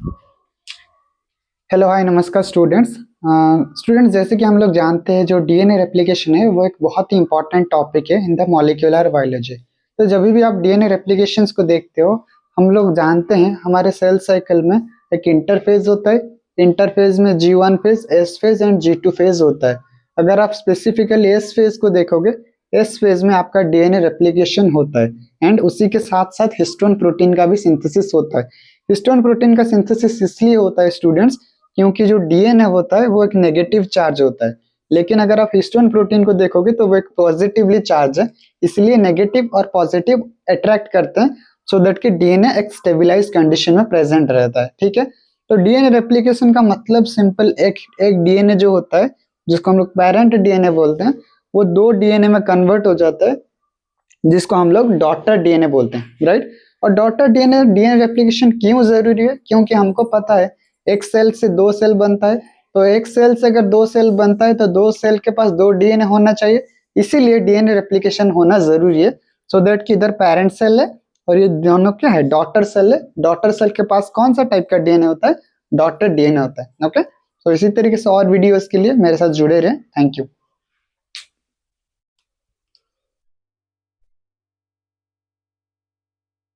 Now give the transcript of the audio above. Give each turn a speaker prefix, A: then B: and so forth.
A: Hello hi नमस्कार students. जैसे कि हम लोग जानते हैं जो डीएनए रेप्लिकेशन है वो एक बहुत ही इंपॉर्टेंट टॉपिक है इन द मॉलिक्यूलर बायोलॉजी। तो जब भी आप डीएनए रेप्लिकेशंस को देखते हो, हम लोग जानते हैं हमारे सेल साइकिल में एक इंटरफेज होता है। इंटरफेज में G1 phase, S phase and G2 phase होता है। अगर आप स्पेसिफिकली एस फेज को देखोगे, एस फेज में आपका डीएनए रेप्लिकेशन होता है एंड उसी के साथ साथ हिस्टोन प्रोटीन का भी सिंथेसिस होता है। हिस्टोन प्रोटीन का सिंथेसिस इसलिए होता है स्टूडेंट्स, क्योंकि जो डीएनए होता है वो एक नेगेटिव चार्ज होता है, लेकिन अगर आप हिस्टोन प्रोटीन को देखोगे तो वो एक पॉजिटिवली चार्ज है। इसलिए नेगेटिव और पॉजिटिव अट्रैक्ट करते हैं सो दैट कि डीएनए एक स्टेबलाइज कंडीशन में प्रेजेंट रहता है। ठीक है, तो डीएनए रेप्लिकेशन का मतलब सिंपल एक डीएनए जो होता है, जिसको हम लोग पेरेंट डीएनए बोलते हैं, वो दो डीएनए में कन्वर्ट हो जाता है, जिसको हम लोग डॉटर डीएनए बोलते हैं, राइट। और डॉटर डीएनए डीएनए रेप्लिकेशन क्यों जरूरी है? क्योंकि हमको पता है एक सेल से दो सेल बनता है, तो एक सेल से अगर दो सेल बनता है तो दो सेल के पास दो डीएनए होना चाहिए। इसीलिए डीएनए रेप्लिकेशन होना जरूरी है, सो दैट कि इधर पेरेंट सेल है और ये दोनों क्या है, डॉटर सेल है। डॉटर सेल के पास कौन सा टाइप का डीएनए होता है? डॉटर डीएनए होता है। ओके, तो इसी तरीके से और वीडियोस के लिए मेरे साथ जुड़े रहें। Thank you.